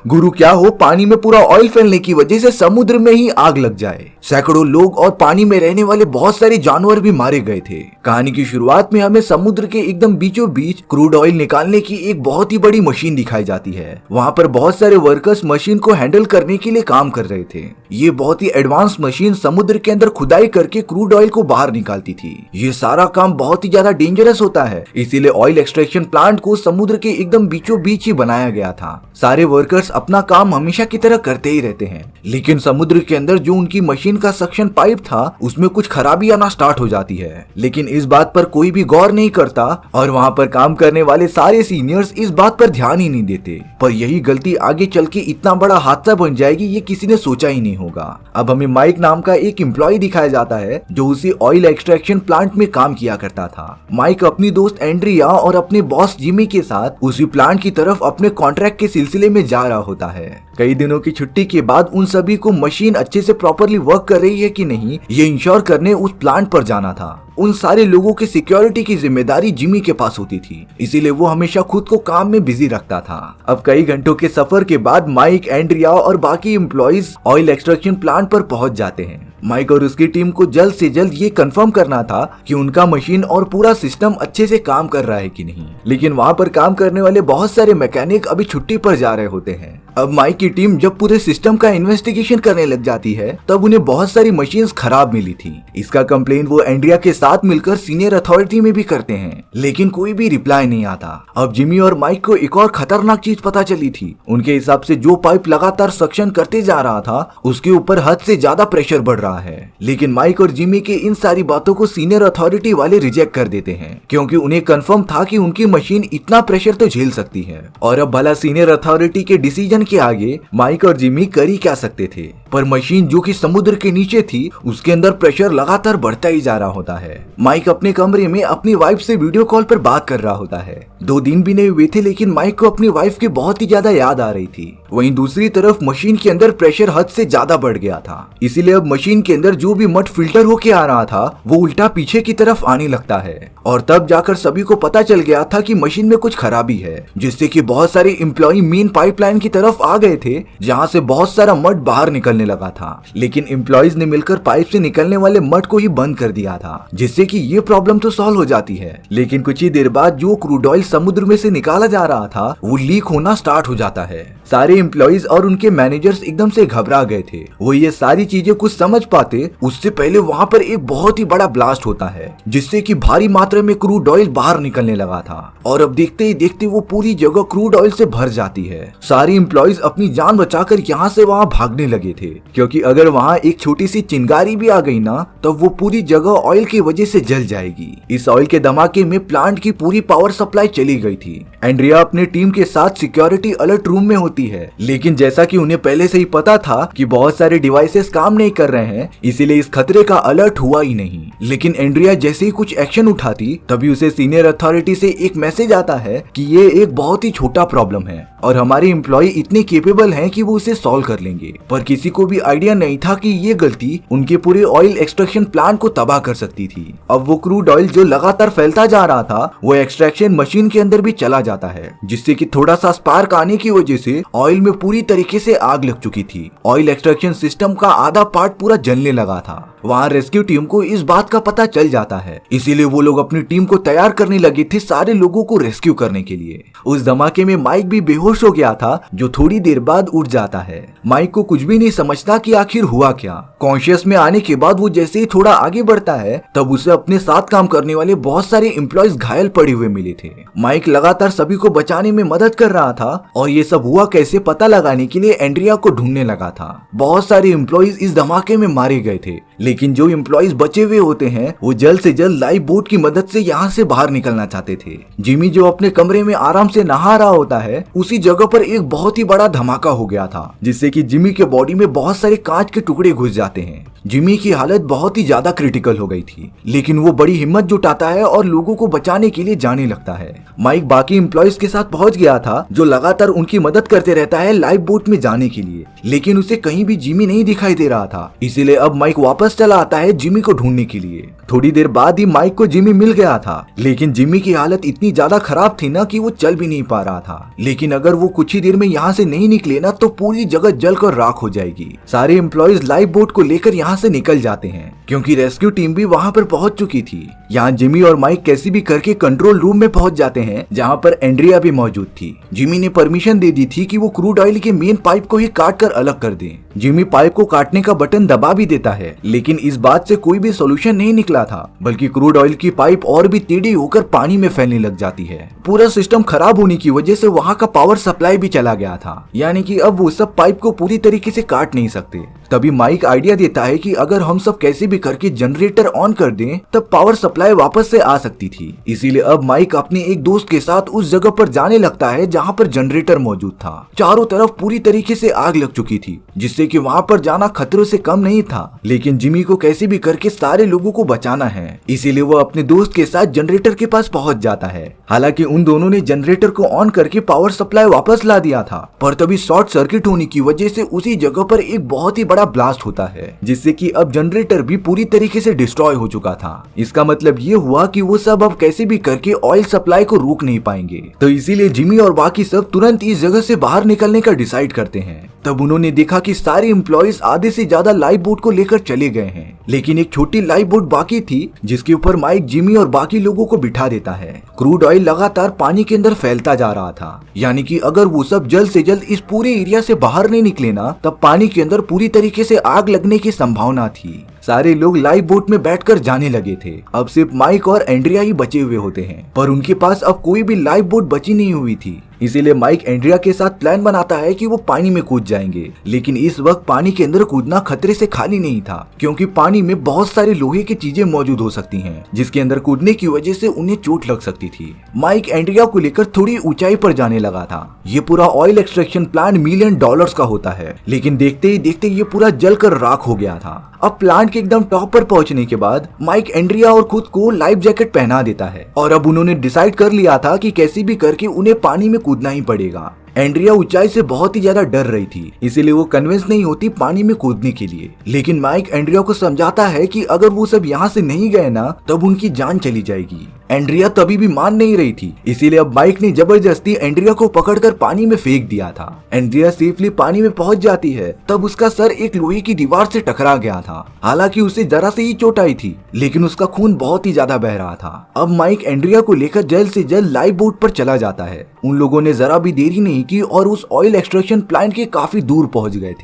गुरु क्या हो पानी में पूरा ऑयल फैलने की वजह से समुद्र में ही आग लग जाए। सैकड़ों लोग और पानी में रहने वाले बहुत सारे जानवर भी मारे गए थे। कहानी की शुरुआत में हमें समुद्र के एकदम बीचों बीच क्रूड ऑयल निकालने की एक बहुत ही बड़ी मशीन दिखाई जाती है। वहाँ पर बहुत सारे वर्कर्स मशीन को हैंडल करने के लिए काम कर रहे थे। ये बहुत ही एडवांस मशीन समुद्र के अंदर खुदाई करके क्रूड ऑयल को बाहर निकालती थी। ये सारा काम बहुत ही ज्यादा डेंजरस होता है, इसीलिए ऑयल एक्सट्रैक्शन प्लांट को समुद्र के एकदम बीचों बीच ही बनाया गया था। सारे वर्कर्स अपना काम हमेशा की तरह करते ही रहते हैं, लेकिन समुद्र के अंदर जो उनकी मशीन का सक्शन पाइप था उसमें कुछ खराबी आना स्टार्ट हो जाती है। लेकिन इस बात पर कोई भी गौर नहीं करता और वहाँ पर काम करने वाले सारे सीनियर्स इस बात पर ध्यान ही नहीं देते। पर यही गलती आगे चल के इतना बड़ा हादसा बन जाएगी ये किसी ने सोचा ही नहीं होगा। अब हमें माइक नाम का एक एम्प्लॉय दिखाया जाता है जो उसी ऑयल एक्सट्रैक्शन प्लांट में काम किया करता था। माइक अपनी दोस्त एंड्रिया और अपने बॉस जिमी के साथ उसी प्लांट की तरफ अपने कॉन्ट्रैक्ट के सिलसिले में जा रहा होता है। कई दिनों की छुट्टी के बाद उन सभी को मशीन अच्छे से प्रॉपरली वर्क कर रही है कि नहीं ये इंश्योर करने उस प्लांट पर जाना था। उन सारे लोगों की सिक्योरिटी की जिम्मेदारी जिमी के पास होती थी, इसीलिए वो हमेशा खुद को काम में बिजी रखता था। अब कई घंटों के सफर के बाद माइक, एंड्रिया और बाकी एम्प्लॉइज ऑयल एक्सट्रैक्शन प्लांट पर पहुंच जाते हैं। माइक और उसकी टीम को जल्द से जल्द ये कंफर्म करना था कि उनका मशीन और पूरा सिस्टम अच्छे से काम कर रहा है कि नहीं। लेकिन वहाँ पर काम करने वाले बहुत सारे मैकेनिक अभी छुट्टी पर जा रहे होते हैं। अब माइक की टीम जब पूरे सिस्टम का इन्वेस्टिगेशन करने लग जाती है तब उन्हें बहुत सारी मशीन्स खराब मिली थी। इसका कंप्लेन वो एंड्रिया के साथ मिलकर सीनियर अथॉरिटी में भी करते हैं, लेकिन कोई भी रिप्लाई नहीं आता। अब जिमी और माइक को एक और खतरनाक चीज पता चली थी। उनके हिसाब से जो पाइप लगातार सक्शन करते जा रहा था उसके ऊपर हद से ज्यादा प्रेशर बढ़ रहा है। लेकिन माइक और जिमी के इन सारी बातों को सीनियर अथॉरिटी वाले रिजेक्ट कर देते हैं, क्योंकि उन्हें कंफर्म था कि उनकी मशीन इतना प्रेशर तो झेल सकती है। और अब भला सीनियर अथॉरिटी के डिसीजन के आगे माइक और जिमी कर ही क्या सकते थे। पर मशीन जो कि समुद्र के नीचे थी उसके अंदर प्रेशर लगातार बढ़ता ही जा रहा होता है। माइक अपने कमरे में अपनी वाइफ से वीडियो कॉल पर बात कर रहा होता है। 2 दिन भी नहीं हुए थे लेकिन माइक को अपनी वाइफ की बहुत ही ज्यादा याद आ रही थी। वहीं दूसरी तरफ मशीन के अंदर प्रेशर हद से ज्यादा बढ़ गया था, इसीलिए अब मशीन के अंदर जो भी मड फिल्टर होके आ रहा था वो उल्टा पीछे की तरफ आने लगता है। और तब जाकर सभी को पता चल गया था कि मशीन में कुछ खराबी है, जिससे कि बहुत सारे एम्प्लॉय मेन पाइपलाइन की तरफ आ गए थे जहाँ से बहुत सारा मड बाहर निकलने लगा था। लेकिन एम्प्लॉयज ने मिलकर पाइप से निकलने वाले मड को ही बंद कर दिया था, जिससे कि ये प्रॉब्लम तो सॉल्व हो जाती है। लेकिन कुछ ही देर बाद जो क्रूड ऑयल समुद्र में से निकाला जा रहा था वो लीक होना स्टार्ट हो जाता है। सारे एम्प्लॉयज और उनके मैनेजर्स एकदम से घबरा गए थे। वो ये सारी चीजें कुछ समझ पाते उससे पहले वहाँ पर एक बहुत ही बड़ा ब्लास्ट होता है, जिससे कि भारी मात्रा में क्रूड ऑयल बाहर निकलने लगा था। और अब देखते ही देखते वो पूरी जगह क्रूड ऑयल से भर जाती है। सारे एम्प्लॉयज अपनी जान बचाकर यहाँ से वहाँ भागने लगे थे, क्योंकि अगर वहाँ एक छोटी सी चिंगारी भी आ गई ना तब वो पूरी जगह ऑयल की वजह से जल जाएगी। इस ऑयल के धमाके में प्लांट की पूरी पावर सप्लाई चली गई थी। एंड्रिया अपने टीम के साथ सिक्योरिटी अलर्ट रूम में होती है, लेकिन जैसा कि उन्हें पहले से ही पता था कि बहुत सारे डिवाइसेस काम नहीं कर रहे हैं, इसीलिए इस खतरे का अलर्ट हुआ ही नहीं। लेकिन एंड्रिया जैसे ही कुछ एक्शन उठाती तभी उसे सीनियर अथॉरिटी से एक मैसेज आता है कि ये एक बहुत ही छोटा प्रॉब्लम है और हमारे एम्प्लॉय इतने केपेबल हैं कि वो उसे सॉल्व कर लेंगे। पर किसी को भी आइडिया नहीं था कि ये गलती उनके पूरे ऑयल एक्सट्रैक्शन प्लांट को तबाह कर सकती थी। अब वो क्रूड ऑयल जो लगातार फैलता जा रहा था वो एक्सट्रैक्शन मशीन के अंदर भी चला जाता है, जिससे कि थोड़ा सा स्पार्क आने की वजह से ऑयल में पूरी तरीके से आग लग चुकी थी। ऑयल एक्सट्रैक्शन सिस्टम का आधा पार्ट पूरा जलने लगा था। वहाँ रेस्क्यू टीम को इस बात का पता चल जाता है, इसीलिए वो लोग अपनी टीम को तैयार करने लगे थे सारे लोगों को रेस्क्यू करने के लिए। उस धमाके में माइक भी बेहोश हो गया था, जो थोड़ी देर बाद उठ जाता है। माइक को कुछ भी नहीं समझता कि आखिर हुआ क्या। कॉन्शियस में आने के बाद वो जैसे ही थोड़ा आगे बढ़ता है तब उसे अपने साथ काम करने वाले बहुत सारे एम्प्लॉयज घायल पड़े हुए मिले थे। माइक लगातार सभी को बचाने में मदद कर रहा था और ये सब हुआ कैसे पता लगाने के लिए एंड्रिया को ढूंढने लगा था। बहुत सारे एम्प्लॉयज इस धमाके में मारे गए थे, लेकिन जो एम्प्लॉयज बचे हुए होते हैं वो जल्द से जल्द लाइफ बोट की मदद से यहाँ से बाहर निकलना चाहते थे। जिमी जो अपने कमरे में आराम से नहा रहा होता है उसी जगह पर एक बहुत ही बड़ा धमाका हो गया था, जिससे कि जिमी के बॉडी में बहुत सारे कांच के टुकड़े घुस जाते हैं। जिमी की हालत बहुत ही ज्यादा क्रिटिकल हो गई थी, लेकिन वो बड़ी हिम्मत जुटाता है और लोगों को बचाने के लिए जाने लगता है। माइक बाकी एम्प्लॉयज के साथ पहुंच गया था जो लगातार उनकी मदद करते रहता है लाइफ बोट में जाने के लिए, लेकिन उसे कहीं भी जिमी नहीं दिखाई दे रहा था। इसीलिए अब माइक वापस चला आता है जिमी को ढूंढने के लिए। थोड़ी देर बाद ही माइक को जिमी मिल गया था, लेकिन जिमी की हालत इतनी ज्यादा खराब थी ना कि वो चल भी नहीं पा रहा था। लेकिन अगर वो कुछ ही देर में यहाँ से नहीं निकले ना तो पूरी जगह जलकर राख हो जाएगी। सारे एम्प्लॉइज लाइफ बोट को लेकर यहाँ से निकल जाते हैं क्योंकि रेस्क्यू टीम भी वहाँ पर पहुंच चुकी थी। यहाँ जिमी और माइक कैसे भी करके कंट्रोल रूम में पहुंच जाते हैं जहाँ पर एंड्रिया भी मौजूद थी। जिमी ने परमिशन दे दी थी कि वो क्रूड ऑयल के मेन पाइप को ही काट कर अलग कर दे। जिमी पाइप को काटने का बटन दबा भी देता है, लेकिन इस बात से कोई भी सोल्यूशन नहीं निकला था, बल्कि क्रूड ऑयल की पाइप और भी टेढ़ी होकर पानी में फैलने लग जाती है। पूरा सिस्टम खराब होने की वजह से वहाँ का पावर सप्लाई भी चला गया था, यानी कि अब वो सब पाइप को पूरी तरीके से काट नहीं सकते। तभी माइक आइडिया देता है कि अगर हम सब कैसे भी करके जनरेटर ऑन कर दें तब पावर सप्लाई वापस से आ सकती थी। इसीलिए अब माइक अपने एक दोस्त के साथ उस जगह पर जाने लगता है जहाँ पर जनरेटर मौजूद था। चारों तरफ पूरी तरीके से आग लग चुकी थी, जिससे कि वहाँ पर जाना खतरों से कम नहीं था, लेकिन जिमी को कैसे भी करके सारे लोगों को बचाना है, इसीलिए वो अपने दोस्त के साथ जनरेटर के पास पहुँच जाता है। हालांकि उन दोनों ने जनरेटर को ऑन करके पावर सप्लाई वापस ला दिया था, पर तभी शॉर्ट सर्किट होने की वजह से उसी जगह पर एक बहुत ही बड़ा ब्लास्ट होता है, जिससे कि अब जनरेटर भी पूरी तरीके से डिस्ट्रॉय हो चुका था। इसका मतलब ये हुआ कि वो सब अब कैसे भी करके ऑयल सप्लाई को रोक नहीं पाएंगे। तो इसीलिए जिमी और बाकी सब तुरंत इस जगह से बाहर निकलने का डिसाइड करते हैं। तब उन्होंने देखा कि सारे एम्प्लॉइज आधे से ज्यादा लाइफ बोट को लेकर चले गए हैं, लेकिन एक छोटी लाइफ बोट बाकी थी जिसके ऊपर माइक जिमी और बाकी लोगों को बिठा देता है। क्रूड ऑयल लगातार पानी के अंदर फैलता जा रहा था, यानी कि अगर वो सब जल्द से जल्द इस पूरे एरिया से बाहर नहीं निकले ना तब पानी के अंदर पूरी तरीके से आग लगने की संभावना थी। सारे लोग लाइफ बोट में बैठकर जाने लगे थे। अब सिर्फ माइक और एंड्रिया ही बचे हुए होते हैं, पर उनके पास अब कोई भी लाइफ बोट बची नहीं हुई थी। इसीलिए माइक एंड्रिया के साथ प्लान बनाता है कि वो पानी में कूद जाएंगे, लेकिन इस वक्त पानी के अंदर कूदना खतरे से खाली नहीं था, क्योंकि पानी में बहुत सारे लोहे की चीजें मौजूद हो सकती हैं, जिसके अंदर कूदने की वजह से उन्हें चोट लग सकती थी। माइक एंड्रिया को लेकर थोड़ी ऊंचाई पर जाने लगा था। ये पूरा ऑयल एक्सट्रैक्शन प्लांट $1 मिलियन का होता है, लेकिन देखते ही देखते ये पूरा जलकर राख हो गया था। अब प्लांट के एकदम टॉप पर पहुंचने के बाद माइक एंड्रिया और खुद को लाइफ जैकेट पहना देता है, और अब उन्होंने डिसाइड कर लिया था कि कैसे भी करके उन्हें पानी में कूदना ही पड़ेगा। एंड्रिया ऊंचाई से बहुत ही ज्यादा डर रही थी, इसीलिए वो कन्विंस नहीं होती पानी में कूदने के लिए। लेकिन माइक एंड्रिया को समझाता है कि अगर वो सब यहाँ से नहीं गए ना तब उनकी जान चली जाएगी। एंड्रिया तभी भी मान नहीं रही थी, इसीलिए अब माइक ने जबरदस्ती एंड्रिया को पकड़कर पानी में फेंक दिया था। एंड्रिया सेफली पानी में पहुंच जाती है, तब उसका सर एक लोहे की दीवार से टकरा गया था। हालांकि उसे जरा से ही चोट आई थी, लेकिन उसका खून बहुत ही ज्यादा बह रहा था। अब माइक एंड्रिया को लेकर जल्द से जल्द लाइफ बोट पर चला जाता है। उन लोगों ने जरा भी देरी नहीं की और उस ऑयल एक्सट्रैक्शन प्लांट के काफी दूर पहुंच गए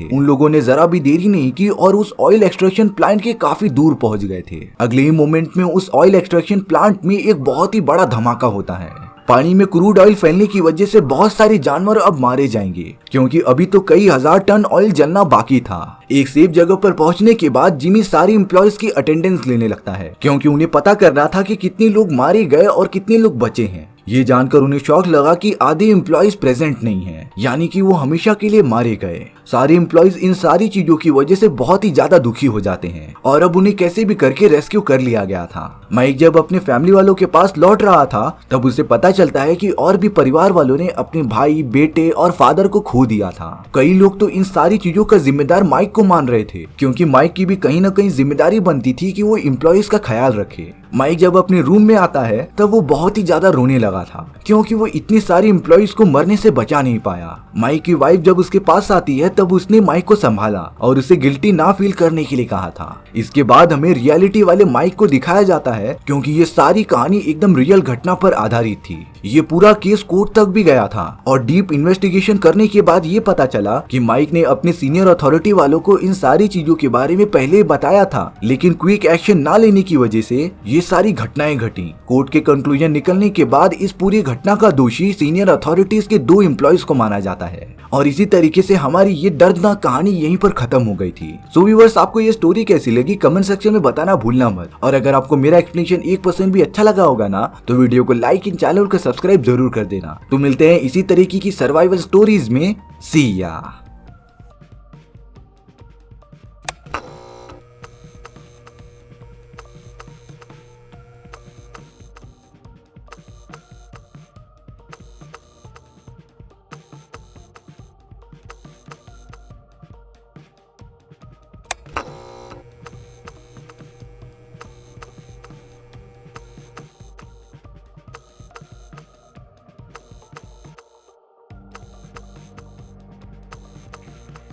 थे। अगले ही मोमेंट में उस ऑयल एक्सट्रैक्शन प्लांट में एक बहुत ही बड़ा धमाका होता है। पानी में क्रूड ऑयल फैलने की वजह से बहुत सारे जानवर अब मारे जाएंगे, क्योंकि अभी तो कई हजार टन ऑयल जलना बाकी था। एक सेफ जगह पर पहुंचने के बाद जिमी सारी एम्प्लॉइज की अटेंडेंस लेने लगता है, क्योंकि उन्हें पता करना था कि कितने लोग मारे गए और कितने लोग बचे हैं। ये जानकर उन्हें शॉक लगा कि आधे एम्प्लॉइज प्रेजेंट नहीं हैं, यानी कि वो हमेशा के लिए मारे गए। सारे एम्प्लॉइज इन सारी चीजों की वजह से बहुत ही ज्यादा दुखी हो जाते हैं, और अब उन्हें कैसे भी करके रेस्क्यू कर लिया गया था। माइक जब अपने फैमिली वालों के पास लौट रहा था तब उसे पता चलता है कि और भी परिवार वालों ने अपने भाई, बेटे और फादर को खो दिया था। कई लोग तो इन सारी चीजों का जिम्मेदार माइक को मान रहे थे, क्योंकि माइक की भी कहीं न कहीं जिम्मेदारी बनती थी कि वो एम्प्लॉइज का ख्याल रखे। माइक जब अपने रूम में आता है तब वो बहुत ही ज्यादा रोने लगा था, क्योंकि वो इतनी सारी एम्प्लॉइज को मरने से बचा नहीं पाया। माइक की वाइफ जब उसके पास आती है तब उसने माइक को संभाला और उसे गिल्टी ना फील करने के लिए कहा था। इसके बाद हमें रियलिटी वाले माइक को दिखाया जाता है, क्योंकि ये सारी कहानी एकदम रियल घटना पर आधारित थी। ये पूरा केस कोर्ट तक भी गया था, और डीप इन्वेस्टिगेशन करने के बाद ये पता चला कि माइक ने अपने सीनियर अथॉरिटी वालों को इन सारी चीजों के बारे में पहले ही बताया था, लेकिन क्विक एक्शन ना लेने की वजह से ये सारी घटनाएं घटी। कोर्ट के कंक्लूजन निकलने के बाद इस पूरी घटना का दोषी सीनियर अथॉरिटीज के 2 एम्प्लॉइज को माना जाता है, और इसी तरीके से हमारी ये दर्दनाक कहानी यहीं पर खत्म हो गई थी। सो व्यूअर्स, आपको ये स्टोरी कैसी लगी कमेंट सेक्शन में बताना भूलना मत, और अगर आपको मेरा एक्सप्लेनेशन 1% भी अच्छा लगा होगा ना तो वीडियो को लाइक एंड चैनल को सब्सक्राइब जरूर कर देना। तो मिलते हैं इसी तरीके की सर्वाइवल स्टोरीज में। सी या।